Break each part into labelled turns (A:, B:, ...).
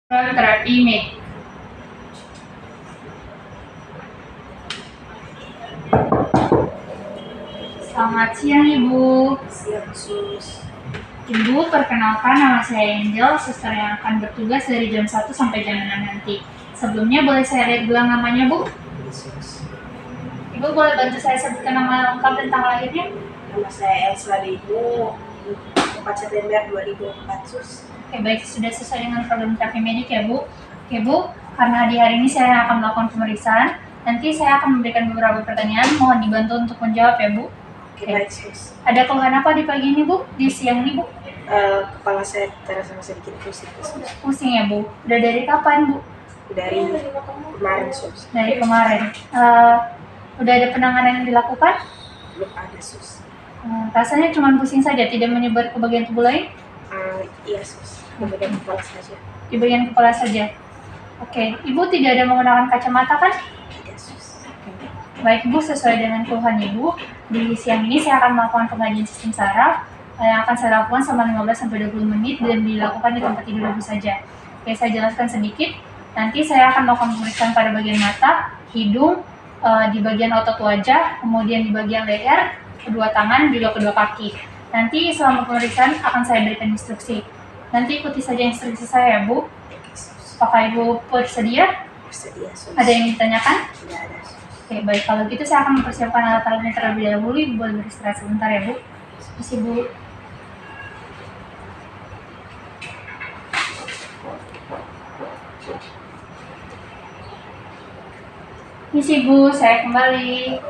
A: terapi med. Selamat siang Ibu.
B: Siang Sus.
A: Ibu, perkenalkan nama saya Angel, suster yang akan bertugas dari jam 1 sampai jam 6 nanti. Sebelumnya boleh saya lihat gelang namanya Bu?
B: Sus.
A: Ibu boleh bantu saya sebutkan nama lengkap dan tanggal lahirnya?
B: Nama saya Elsa Ibu, 4 September 2004 Sus.
A: Oke, baik, sudah sesuai dengan program terapi medik ya Bu. Oke Bu, karena di hari ini saya akan melakukan pemeriksaan, nanti saya akan memberikan beberapa pertanyaan, mohon dibantu untuk menjawab ya Bu.
B: Oke, baik Sus.
A: Ada keluhan apa di pagi ini Bu? Di siang ini Bu?
B: Kepala saya terasa sedikit pusing Sus.
A: Pusing ya Bu? Udah dari kapan Bu?
B: Dari kemarin Sus.
A: Dari kemarin. Udah ada penanganan yang dilakukan?
B: Belum ada Sus.
A: Rasanya cuma pusing saja, tidak menyebar ke bagian tubuh lain?
B: Iya Sus, di bagian kepala saja.
A: Di bagian kepala saja. Oke, Ibu tidak ada menggunakan kacamata kan?
B: Tidak Sus.
A: Baik Bu, sesuai dengan keluhan Ibu, di siang ini saya akan melakukan pengajian sistem saraf yang akan saya lakukan selama 15-20 menit dan dilakukan di tempat tidur Ibu saja. Oke, saya jelaskan sedikit. Nanti saya akan melakukan pemeriksaan pada bagian mata, hidung, di bagian otot wajah, kemudian di bagian leher, kedua tangan, juga kedua kaki. Nanti selama pemeriksaan akan saya berikan instruksi. Nanti ikuti saja instruksi saya ya Bu. Apakah Ibu bersedia?
B: Bersedia Sus.
A: Ada yang ditanyakan?
B: Tidak ada Sus.
A: Oke, baik. Kalau gitu saya akan mempersiapkan alat-alatnya terlebih dahulu. Ibu boleh beristirahat sebentar ya Bu. Terus Ibu. Misi Bu, saya kembali.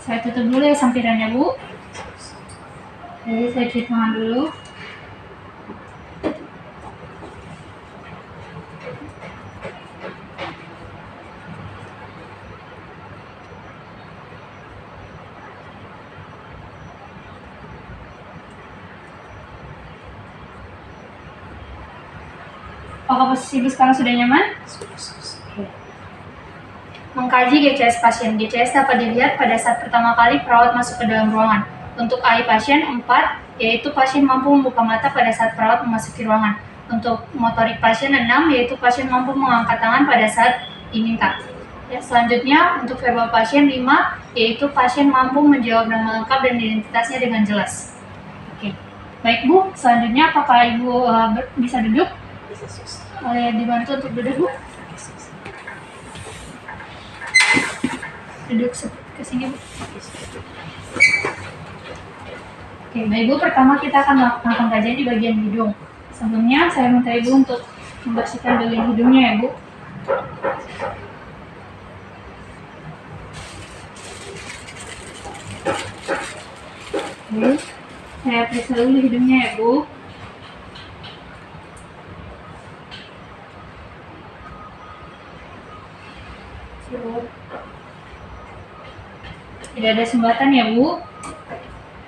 A: Saya tutup dulu ya sampirannya Bu. Jadi saya cuci tangan dulu. Apakah posisi Ibu sekarang sudah nyaman?
B: Sudah Sus.
A: Mengkaji GCS pasien. GCS dapat dilihat pada saat pertama kali perawat masuk ke dalam ruangan. Untuk AI pasien 4, yaitu pasien mampu membuka mata pada saat perawat memasuki ruangan. Untuk motorik pasien 6, yaitu pasien mampu mengangkat tangan pada saat diminta. Ya, selanjutnya untuk verbal pasien 5, yaitu pasien mampu menjawab nama lengkap dan identitasnya dengan jelas. Oke. Baik Bu, selanjutnya apakah Ibu bisa duduk?
B: Bisa Sus.
A: Boleh dibantu untuk duduk Bu? Duduk ke sini Bu. Oke, baik Bu, pertama kita akan melakukan pengkajian di bagian hidung. Sebelumnya saya minta Ibu untuk membersihkan bagian hidungnya ya Bu. Oke, saya periksa dulu hidungnya ya Bu. Tidak ada sumbatan ya Bu.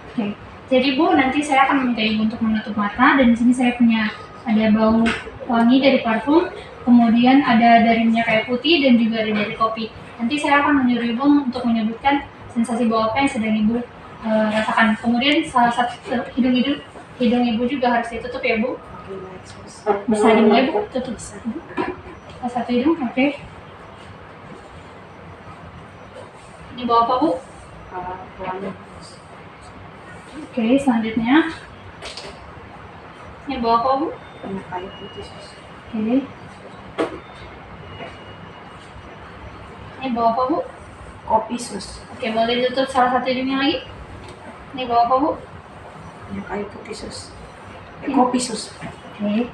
A: Oke. Jadi Bu, nanti saya akan meminta Ibu untuk menutup mata, dan di sini saya punya ada bau wangi dari parfum, kemudian ada dari minyak kayu putih dan juga ada dari kopi. Nanti saya akan menyuruh Ibu untuk menyebutkan sensasi bau apa yang sedang Ibu rasakan. Kemudian salah satu hidung Ibu juga harus ditutup ya Bu.
B: Oke, baik Sus.
A: Bisa dimulai Bu, tutup. Salah satu hidung, oke. Ini bau apa Bu?
B: Wangi.
A: Oke, selanjutnya ini bau apa Bu?
B: Minyak kayu putih Sus.
A: Oke. Ini bau apa Bu?
B: Kopi Sus.
A: Oke, boleh ditutup salah satu hidungnya lagi. Ini bau apa Bu?
B: Minyak kayu putih Sus. Kopi Sus.
A: Oke.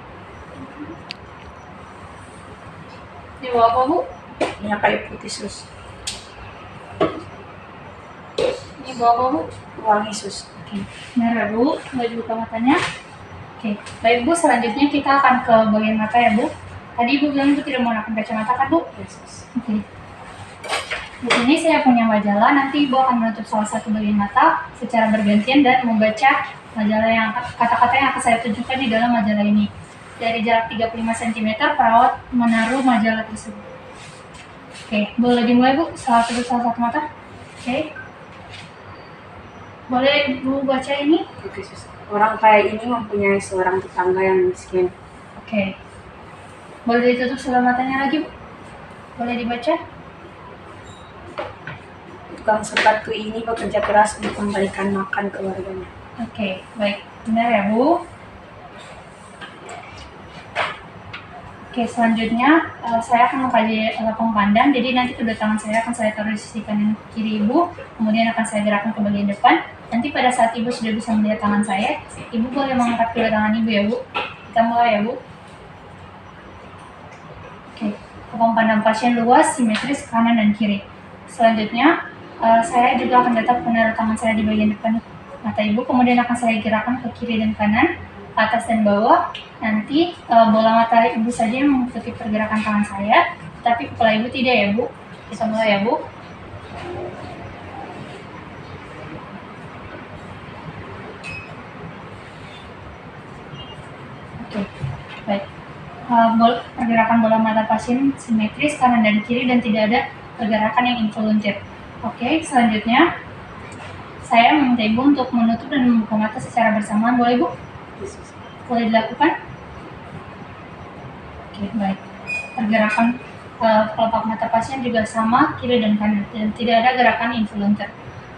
A: Ini bau apa Bu?
B: Minyak kayu putih Sus.
A: Ini bau apa Bu?
B: Wangi Sus.
A: Oke. Merah Bu, boleh dibuka matanya. Oke, baik Bu, selanjutnya kita akan ke bagian mata ya Bu. Tadi Ibu bilang Ibu tidak menggunakan kacamata kan Bu?
B: Yes, Sus.
A: Oke. Di sini saya punya majalah, nanti Ibu akan menutup salah satu bagian mata secara bergantian dan membaca majalah yang kata-kata yang akan saya tunjukkan di dalam majalah ini. Dari jarak 35 cm, perawat menaruh majalah tersebut. Oke, boleh dimulai Bu, salah satu mata. Oke. Boleh Ibu baca ini?
C: Oke, sus. Orang kaya ini mempunyai seorang tetangga yang miskin.
A: Oke. Boleh ditutup sebelah matanya lagi, Bu? Boleh dibaca?
C: Tukang sepatu ini bekerja keras untuk memberikan makan keluarganya.
A: Oke, baik. Benar ya, Bu? Oke, selanjutnya saya akan mengkaji pemandang. Jadi nanti kedua tangan saya akan saya taruh di sisi kanan kiri Ibu, kemudian akan saya gerakkan ke bagian depan. Nanti pada saat Ibu sudah bisa melihat tangan saya, Ibu boleh mengangkat kedua tangan Ibu ya, Bu. Kita mulai ya, Bu. Oke, pemandang pasien luas, simetris kanan dan kiri. Selanjutnya, saya juga akan tetap menaruh tangan saya di bagian depan mata Ibu, kemudian akan saya gerakkan ke kiri dan kanan, atas dan bawah. Nanti bola mata Ibu saja yang mengikuti pergerakan tangan saya, tapi kepala Ibu tidak ya, Bu. Kita mulai ya, Bu. Oke, baik. Pergerakan bola mata pasien simetris kanan dan kiri dan tidak ada pergerakan yang involuntir. Oke, selanjutnya saya meminta Ibu untuk menutup dan membuka mata secara bersamaan. Boleh, Bu? Boleh dilakukan? Oke, baik. Pergerakan kelopak mata pasien juga sama kiri dan kanan dan tidak ada gerakan involuntir.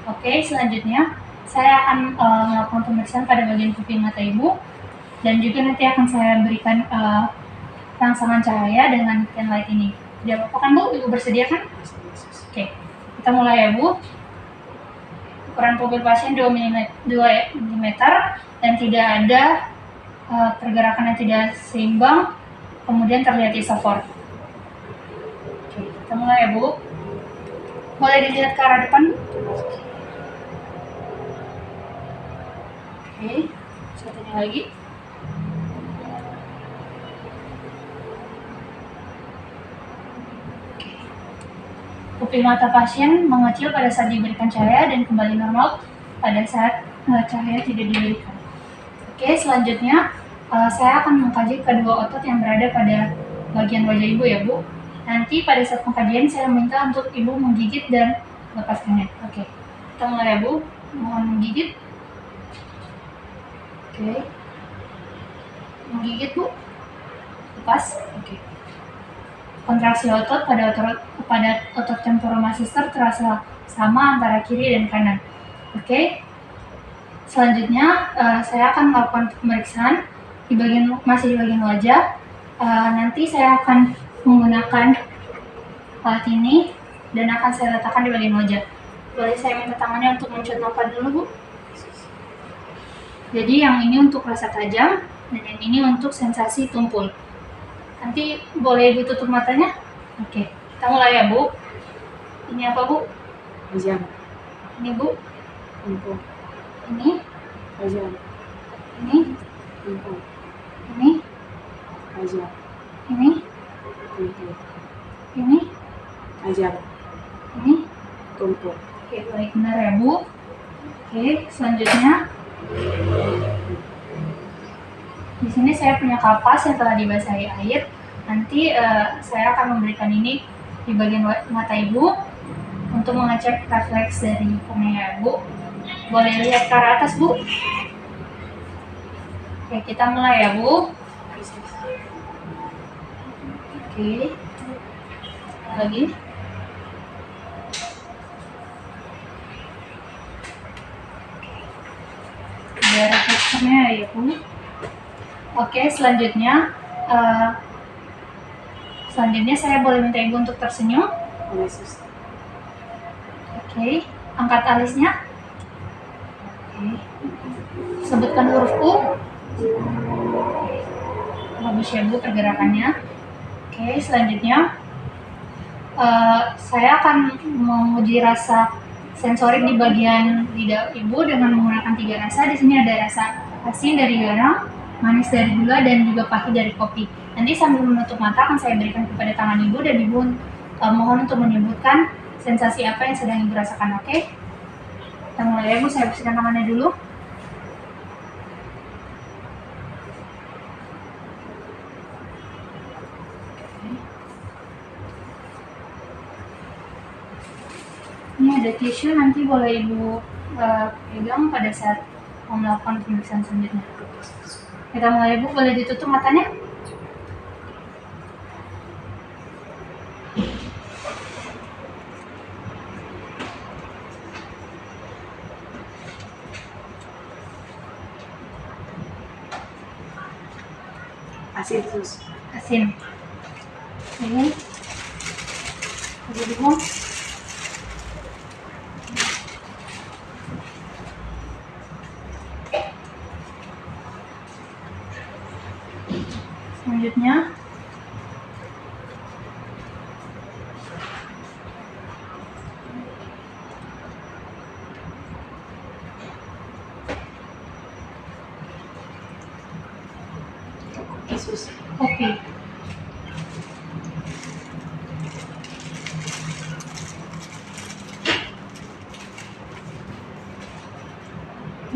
A: Oke, selanjutnya saya akan melakukan pemeriksaan pada bagian kuping mata Ibu dan juga nanti akan saya berikan rangsangan cahaya dengan pen light ini. Tidak apa-apa kan, Bu? Ibu bersedia kan? Oke, kita mulai ya, Bu. Ukuran pupil pasien 2 mm dan tidak ada pergerakan yang tidak seimbang, kemudian terlihat isofor. Oke, kita mulai ya, Bu. Boleh dilihat ke arah depan, Bu? Oke, satunya lagi. Pupil mata pasien mengecil pada saat diberikan cahaya dan kembali normal pada saat cahaya tidak diberikan. Oke, selanjutnya saya akan mengkaji kedua otot yang berada pada bagian wajah Ibu ya, Bu. Nanti pada saat pengkajian saya minta untuk Ibu menggigit dan lepaskannya. Oke, kita mulai ya, Bu. Mohon menggigit. Oke, menggigit, Bu. Lepas. Oke. Kontraksi otot pada otot temporomaster terasa sama antara kiri dan kanan. Oke. Selanjutnya saya akan melakukan pemeriksaan masih di bagian wajah. Nanti saya akan menggunakan alat ini dan akan saya letakkan di bagian wajah. Boleh saya minta tangannya untuk mencet nopa dulu, Bu? Jadi yang ini untuk rasa tajam dan yang ini untuk sensasi tumpul. Nanti boleh ditutup matanya? Oke, kita mulai ya, Bu. Ini apa, Bu?
C: Tajam.
A: Ini, Bu.
C: Tumpul.
A: Ini.
C: Tajam.
A: Ini.
C: Tumpul.
A: Ini.
C: Tajam.
A: Ini.
C: Tumpul.
A: Ini.
C: Tajam.
A: Ini.
C: Tumpul.
A: Oke, baik, benar ya, Bu. Oke, selanjutnya di sini saya punya kapas yang telah dibasahi air. Nanti saya akan memberikan ini di bagian mata Ibu untuk mengecek refleks dari kornea Ibu. Boleh lihat ke arah atas, Bu? Oke, kita mulai ya, Bu. Oke. Lagi. Ada refleksnya ya, Bu. Oke, selanjutnya saya boleh minta Ibu untuk tersenyum. Oke, angkat alisnya. Oke. Sebutkan huruf U. Bagus ya, Bu, pergerakannya. Oke, selanjutnya saya akan menguji rasa sensorik di bagian lidah Ibu dengan menggunakan 3 rasa. Di sini ada rasa asin dari garam, manis dari gula, dan juga pahit dari kopi. Nanti sambil menutup mata akan saya berikan kepada tangan Ibu dan Ibu mohon untuk menyebutkan sensasi apa yang sedang Ibu rasakan, oke? Kita mulai ya, Bu. Saya bersihkan tangannya dulu. Ini ada ada tisu, nanti boleh Ibu pegang pada saat mau melakukan pemeriksaan selanjutnya. Kita mulai, Bu. Boleh ditutup matanya?
B: Asin sus.
A: Asin. Ini. Oke, Bu. Selanjutnya,
B: Sus.
A: kopi.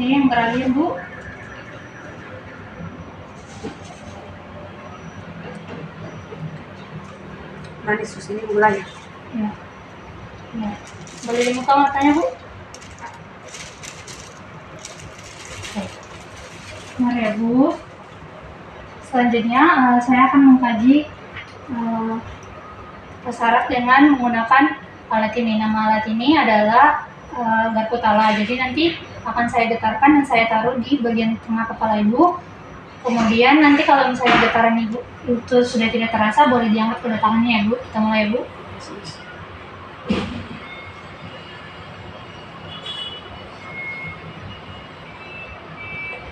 A: Ini yang terakhir, Bu.
B: Manis sus, ini gula ya.
A: Ya. Ya. Boleh dibuka matanya, Bu? Oke. Mari ya, Bu. Selanjutnya, saya akan mengkaji syarat dengan menggunakan alat ini. Nama alat ini adalah garpu tala. Jadi nanti akan saya getarkan dan saya taruh di bagian tengah kepala Ibu. Kemudian nanti kalau misalnya getaran Ibu itu sudah tidak terasa, boleh diangkat kedua tangannya ya, Bu. Kita mulai, Bu.
B: Sus.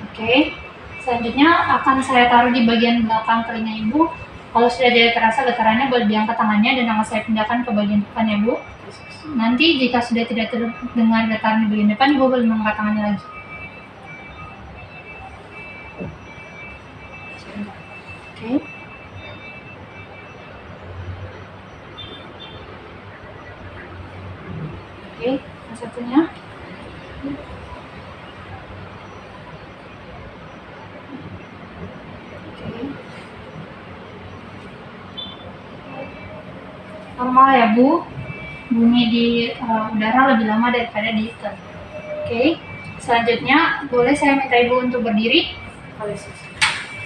A: Oke. Selanjutnya akan saya taruh di bagian belakang telinga Ibu. Kalau sudah tidak terasa getarannya, boleh diangkat tangannya dan akan saya pindahkan ke bagian depan ya, Bu. Nanti jika sudah tidak terdengar getaran di bagian depan, Ibu boleh mengangkat tangannya lagi. Oke. Oke, yang satunya. Oke. Normal ya, Bu. Bunyi di udara lebih lama daripada di telinga. Oke. Selanjutnya, boleh saya minta Ibu untuk berdiri.
B: Boleh sus.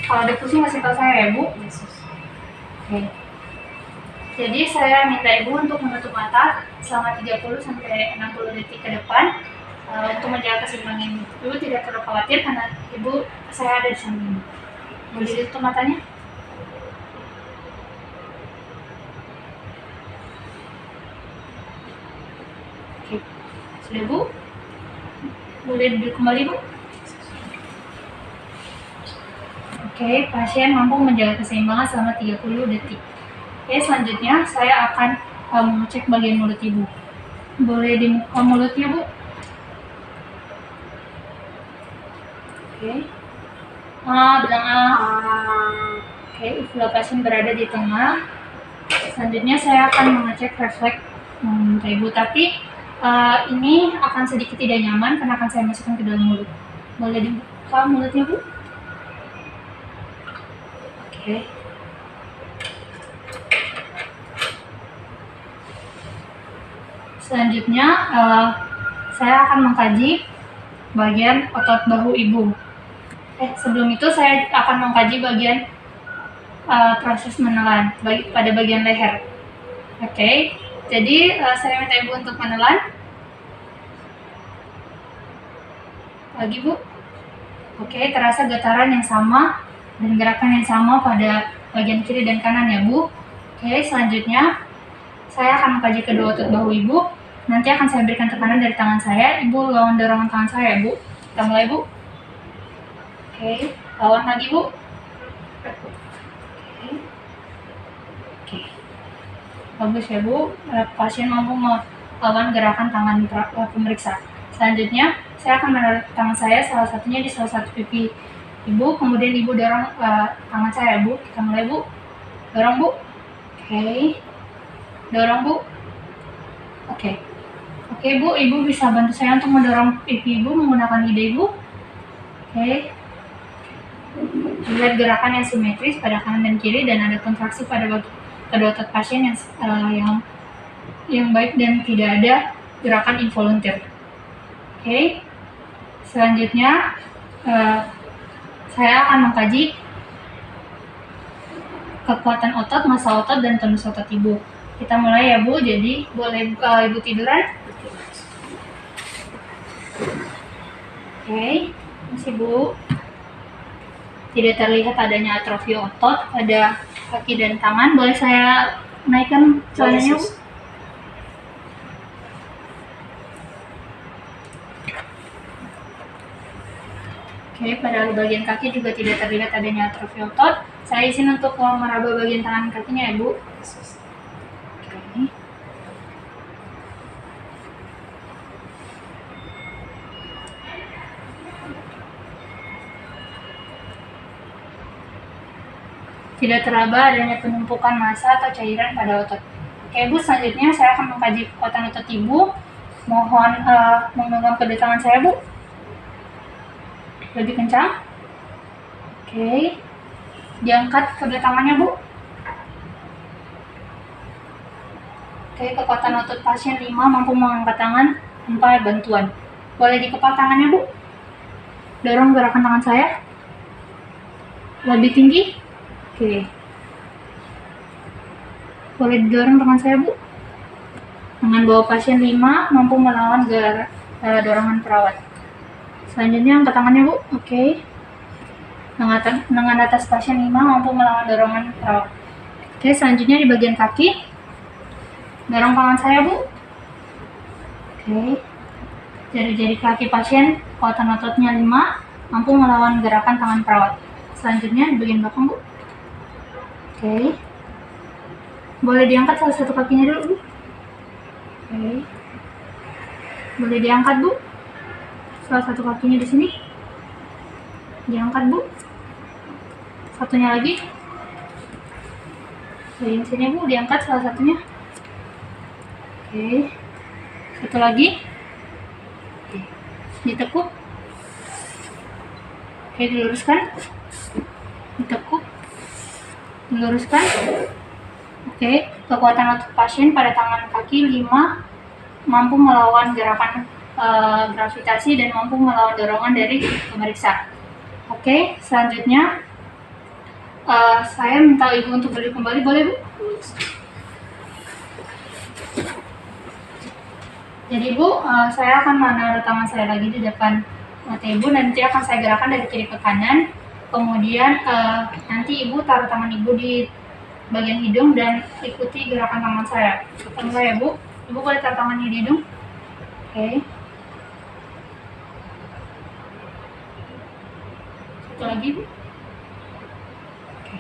A: Kalau ada pusing kasih tahu saya ya, Bu.
B: Iya sus.
A: Oke. Jadi saya minta Ibu untuk menutup mata selama 30 sampai 60 detik ke depan untuk menjaga keseimbangan Ibu. Ibu tidak perlu khawatir karena Ibu saya ada di samping Ibu. Boleh ditutup matanya? Oke. Sudah, Bu? Boleh duduk kembali, Bu? Oke, pasien mampu menjaga keseimbangan selama 30 detik. Oke, selanjutnya saya akan mengecek bagian mulut Ibu. Boleh dibuka mulutnya, Bu? Oke. Bilang A. Oke, uvula pasien berada di tengah. Selanjutnya saya akan mengecek refleks Ibu, tapi ini akan sedikit tidak nyaman karena akan saya masukkan ke dalam mulut. Boleh dibuka mulutnya, Bu? Oke. Selanjutnya saya akan mengkaji bagian otot bahu Ibu. Sebelum itu saya akan mengkaji bagian proses menelan pada bagian leher. Oke. Jadi saya minta Ibu untuk menelan. Lagi, Bu. Oke, terasa getaran yang sama dan gerakan yang sama pada bagian kiri dan kanan ya, Bu. Oke, selanjutnya saya akan mengkaji kedua otot bahu Ibu. Nanti akan saya berikan tekanan dari tangan saya. Ibu lawan dorongan tangan saya ya, Bu. Kita mulai, Bu. Oke, lawan lagi, Bu. Oke. Bagus ya, Bu. Pasien mampu melawan gerakan tangan pemeriksa. Selanjutnya, saya akan menaruh tangan saya salah satunya di salah satu pipi Ibu, kemudian Ibu dorong tangan saya, Bu. Kita mulai, Bu. Dorong, Bu. Oke. Dorong, Bu. Oke. Oke, Bu. Ibu bisa bantu saya untuk mendorong pipi Ibu menggunakan lidah Ibu. Oke. Lihat gerakan yang simetris pada kanan dan kiri dan ada kontraksi pada kedua otot pasien yang baik dan tidak ada gerakan involunteer. Oke. Selanjutnya saya akan mengkaji kekuatan otot, massa otot, dan tonus otot ibu. Kita mulai ya Bu, jadi boleh ibu tiduran. Oke, masih Bu. Tidak terlihat adanya atrofi otot pada kaki dan tangan. Boleh saya naikkan celananya Bu? Oke, pada bagian kaki juga tidak terlihat adanya atrofi otot. Saya izin untuk meraba bagian tangan kakinya ya Bu. Oke. Tidak teraba adanya penumpukan massa atau cairan pada otot. Oke Bu, selanjutnya saya akan mengkaji kekuatan otot ibu. Mohon menggenggam kedua tangan saya Bu. Lebih kencang. Oke. Diangkat kedua tangannya Bu. Oke, kekuatan otot pasien 5 mampu mengangkat tangan tanpa bantuan. Boleh dikepal tangannya Bu. Dorong gerakan tangan saya. Lebih tinggi. Oke. Boleh didorong tangan saya Bu. Dengan bawa pasien 5 mampu melawan dorongan perawat. Selanjutnya angkat tangannya Bu. Oke. Lengan atas pasien 5 mampu melawan dorongan perawat. Oke, selanjutnya di bagian kaki. Dorong tangan saya Bu. Oke. Jari-jari kaki pasien, kekuatan ototnya 5 mampu melawan gerakan tangan perawat. Selanjutnya di bagian belakang Bu. Oke. Boleh diangkat salah satu kakinya dulu Bu. Oke. Boleh diangkat Bu. Salah satu kakinya di sini. Diangkat Bu. Satunya lagi. Di sini Bu, diangkat salah satunya. Oke. Satu lagi. Oke. Ditekuk. Oke, diluruskan. Ditekuk. Diluruskan. Oke, kekuatan otot pasien pada tangan kaki 5 mampu melawan gerakan gravitasi dan mampu melawan dorongan dari pemeriksa. Oke, selanjutnya saya minta ibu untuk berdiri kembali, boleh Bu? Jadi Bu, saya akan menaruh tangan saya lagi di depan mata ibu, nanti akan saya gerakan dari kiri ke kanan. Kemudian nanti ibu taruh tangan ibu di bagian hidung dan ikuti gerakan tangan saya. Kita mulai ya Bu. Ibu boleh taruh tangannya di hidung. Oke. Satu lagi Bu. Oke.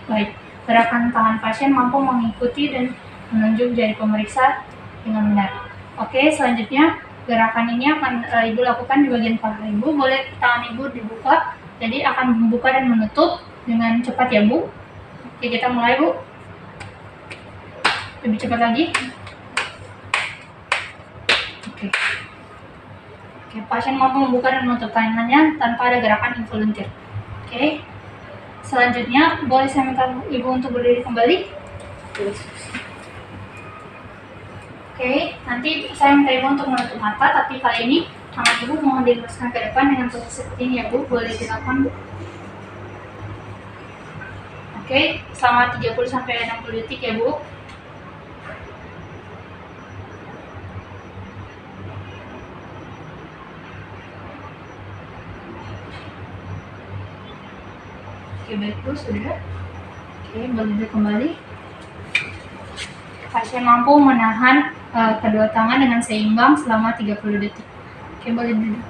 A: Baik. Gerakan tangan pasien mampu mengikuti dan menunjuk jari pemeriksa dengan benar. Oke, selanjutnya gerakan ini akan ibu lakukan di bagian paha ibu. Boleh tangan ibu dibuka. Jadi akan membuka dan menutup dengan cepat ya Bu. Oke, kita mulai Bu. Lebih cepat lagi. Oke. Oke, pasien mampu membuka dan menutup tangannya tanpa ada gerakan involunteer. Oke. Selanjutnya, boleh saya minta ibu untuk berdiri kembali? Oke, nanti saya minta ibu untuk menutup mata, tapi kali ini tangan ibu mohon diluruskan ke depan dengan posisi seperti ini ya Bu. Boleh dilakukan Bu. Oke, selama 30-60 detik ya Bu. Oke, baik Bu, sudah. Oke, boleh kembali. Pasien mampu menahan kedua tangan dengan seimbang selama 30 detik. Oke, boleh duduk.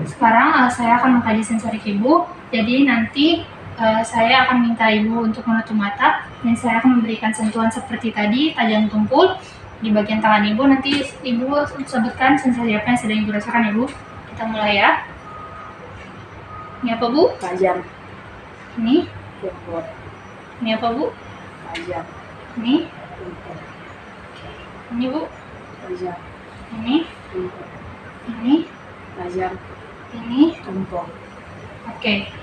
A: Sekarang saya akan mengkaji sensorik ibu. Jadi nanti saya akan minta ibu untuk menutup mata dan saya akan memberikan sentuhan seperti tadi, tajam tumpul di bagian tangan ibu. Nanti ibu sebutkan sensasi apa yang sedang ibu rasakan ibu. Kita mulai ya. Ini apa Bu?
C: Tajam.
A: Ini.
C: Tumpul.
A: Ini apa Bu?
C: Tajam.
A: Ini.
C: Tumpul.
A: Ini Bu.
C: Tajam.
A: Ini.
C: Tumpul.
A: Ini.
C: Tajam.
A: Ini.
C: Tumpul.
A: Oke.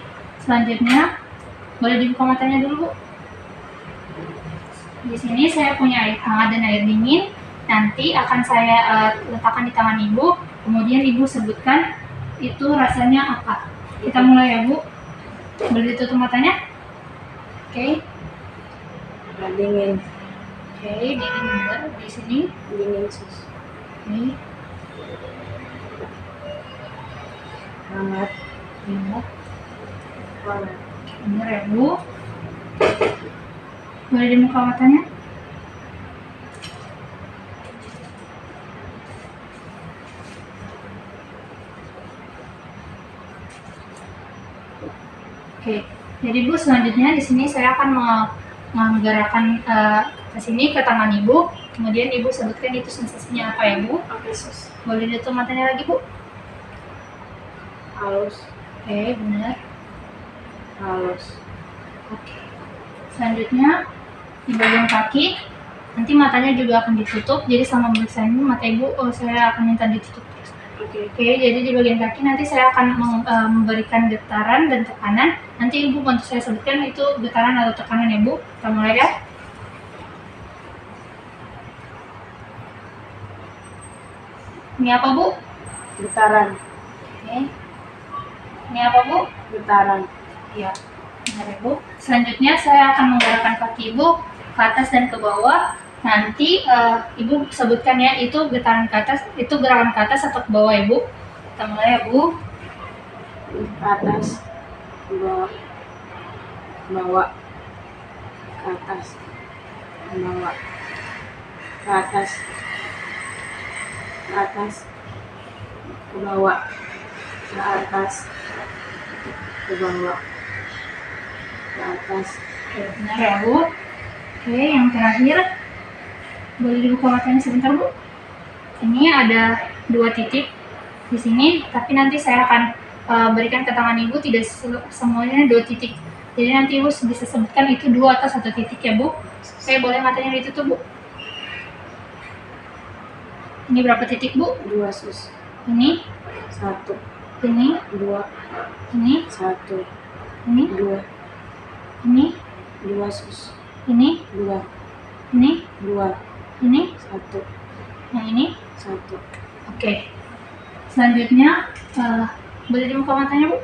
A: Selanjutnya boleh dibuka matanya dulu Bu. Di sini saya punya air hangat dan air dingin. Nanti akan saya letakkan di tangan Ibu. Kemudian Ibu sebutkan itu rasanya apa. Kita mulai ya Bu. Boleh ditutup matanya? Oke.
C: Dingin.
A: Oke, dingin benar di sini.
C: Dingin sus.
A: Oke.
C: Hangat.
A: Ya.
C: Hangat.
A: Benar ya Bu. Boleh dibuka matanya? Oke, jadi Bu selanjutnya di sini saya akan menggerakkan ke sini ke tangan Ibu. Kemudian Ibu sebutkan itu sensasinya apa ya Bu?
C: Oke sus.
A: Boleh ditutup matanya lagi Bu?
C: Halus.
A: Oke, benar.
C: Halus.
A: Oke. Selanjutnya di bagian kaki, nanti matanya juga akan ditutup. Jadi selama pemeriksaan ini mata Ibu saya akan minta ditutup terus.
C: Oke.
A: Oke, jadi di bagian kaki nanti saya akan memberikan getaran dan tekanan. Nanti Ibu bantu saya sebutkan itu getaran atau tekanan ya Bu. Kita mulai ya. Ini apa Bu?
C: Getaran.
A: Oke. Ini apa Bu?
C: Getaran.
A: Iya, benar ya Bu. Selanjutnya saya akan menggerakkan kaki Ibu ke atas dan ke bawah. Nanti Ibu sebutkan ya itu getaran ke atas, itu gerakan ke atas atau ke bawah ya Bu. Kita mulai ya Bu.
C: Ke atas. Bawah. Bawah. Ke atas. Bawah. Ke atas. Ke atas. Ke bawah. Ke atas. Ke bawah. Ke atas.
A: Oke, benar ya Bu. Oke, yang terakhir boleh dibuka matanya sebentar Bu. Ini ada 2 titik di sini, tapi nanti saya akan berikan ke tangan Ibu tidak semuanya 2 titik. Jadi nanti Ibu bisa sebutkan itu 2 atau 1 titik ya Bu. Oke, boleh matanya ditutup Bu. Ini berapa titik Bu?
C: 2 sus.
A: Ini,
C: 1.
A: ini,
C: 2.
A: ini,
C: 1.
A: ini,
C: 2.
A: ini,
C: 2 sus.
A: ini,
C: 2.
A: ini,
C: 2.
A: ini,
C: 1.
A: yang ini.
C: 1.
A: Oke. Selanjutnya boleh dibuka matanya Bu.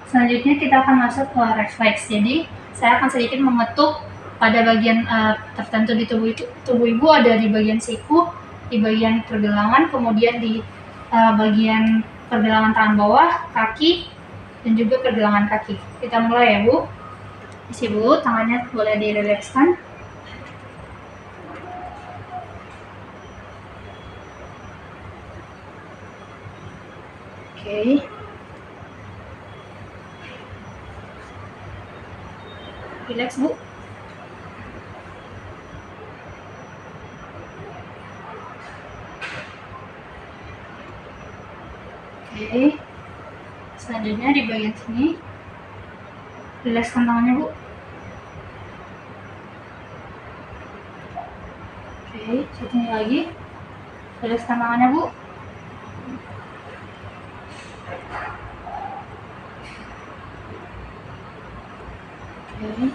A: Selanjutnya kita akan masuk ke refleks. Jadi saya akan sedikit mengetuk pada bagian tertentu di tubuh Ibu, ada di bagian siku, di bagian pergelangan, kemudian di bagian pergelangan tangan bawah, kaki, dan juga pergelangan kaki. Kita mulai ya Bu. Isi Bu, tangannya boleh direlekskan. Oke. Relax Bu. Oke. Selanjutnya di bagian sini, rilekskan tangannya Bu. Oke, satunya lagi, rilekskan tangannya Bu. Oke.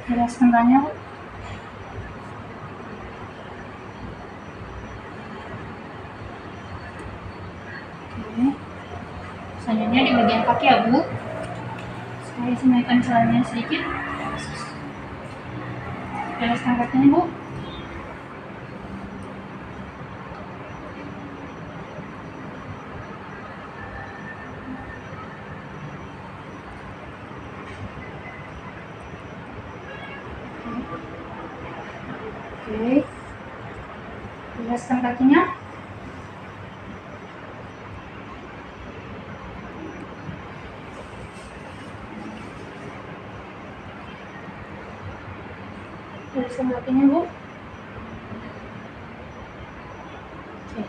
A: Rilekskan tangannya Bu. Oke. Selanjutnya di bagian kaki ya Bu. Saya sembunyikan celananya sedikit. Rilekskan kakinya Bu. Oke. Rilekskan kakinya. Rilekskan kakinya Bu. Oke.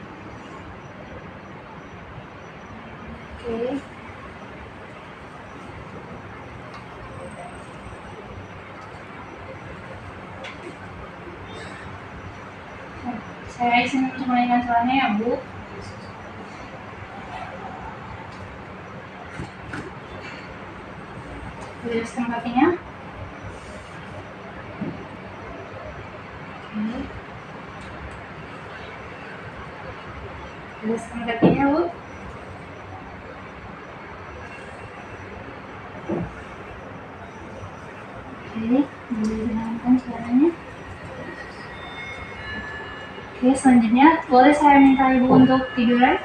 A: Oke. Saya izin untuk menaikan celananya ya Bu. Luruskan kakinya. Oke. Luruskan kakinya, Bu. Oke, didengarkan suaranya. Oke, selanjutnya boleh saya minta Ibu untuk tiduran?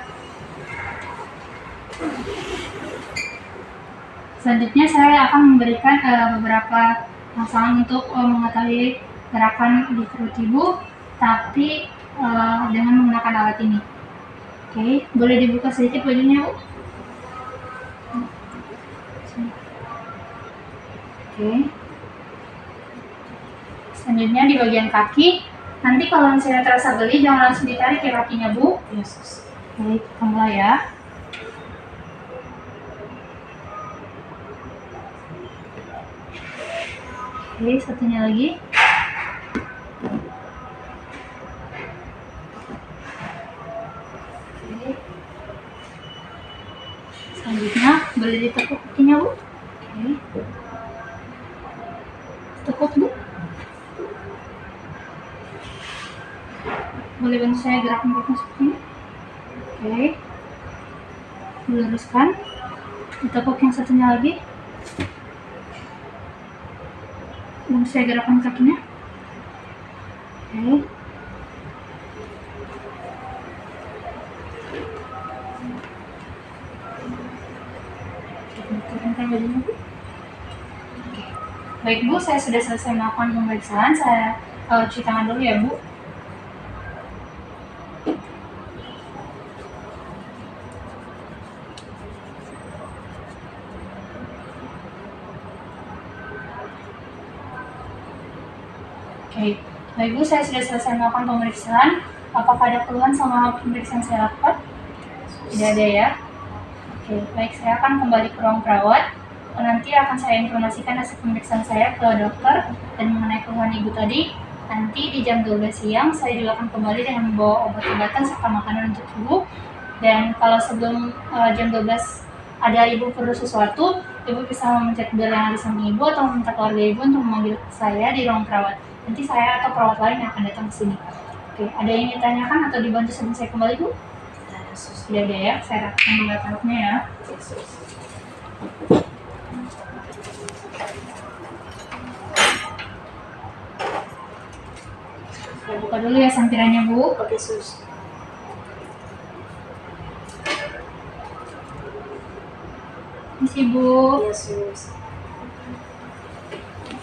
A: Selanjutnya saya akan memberikan beberapa pasangan untuk mengetahui gerakan di perut Ibu, tapi dengan menggunakan alat ini. Oke, boleh dibuka sedikit bajunya, Bu? Oke. Selanjutnya di bagian kaki, nanti kalau misalnya terasa geli jangan langsung ditarik ya kakinya, Bu.
B: Ya, sus.
A: Baik, kita mulai ya. Oke, satunya lagi. Oke. Selanjutnya boleh ditekuk kakinya, Bu. Oke. Tekuk, Bu. Boleh bantu saya gerakan kakinya seperti ini? Oke. Diluruskan. Ditekuk yang satunya lagi. Bantu saya gerakan kakinya. Oke. Turunkan bajunya, Bu. Oke. Baik, Bu, saya sudah selesai melakukan pemeriksaan. Saya cuci tangan dulu ya, Bu. Oke, baik Bu, saya sudah selesai melakukan pemeriksaan. Apakah ada keluhan sama pemeriksaan saya lakukan? Tidak ada ya. Oke, baik, saya akan kembali ke ruang perawat. Nanti akan saya informasikan hasil pemeriksaan saya ke dokter dan mengenai keluhan Ibu tadi. Nanti di jam 12 siang saya juga akan kembali dengan membawa obat-obatan serta makanan untuk Ibu. Dan kalau sebelum jam 12 ada Ibu perlu sesuatu, Ibu bisa memencet bel yang ada di samping Ibu atau meminta keluarga Ibu untuk memanggil saya di ruang perawat. Nanti saya atau perawat lain yang akan datang ke sini. Oke, ada yang ditanyakan atau dibantu sebelum saya kembali, Bu?
B: Tidak ada, sus.
A: Tidak ada ya, saya rapikan dulu alatnya ya.
B: Ya, sus.
A: Saya buka dulu ya sampirannya, Bu.
B: Oke, sus.
A: Misi, Bu.
B: Ya, sus.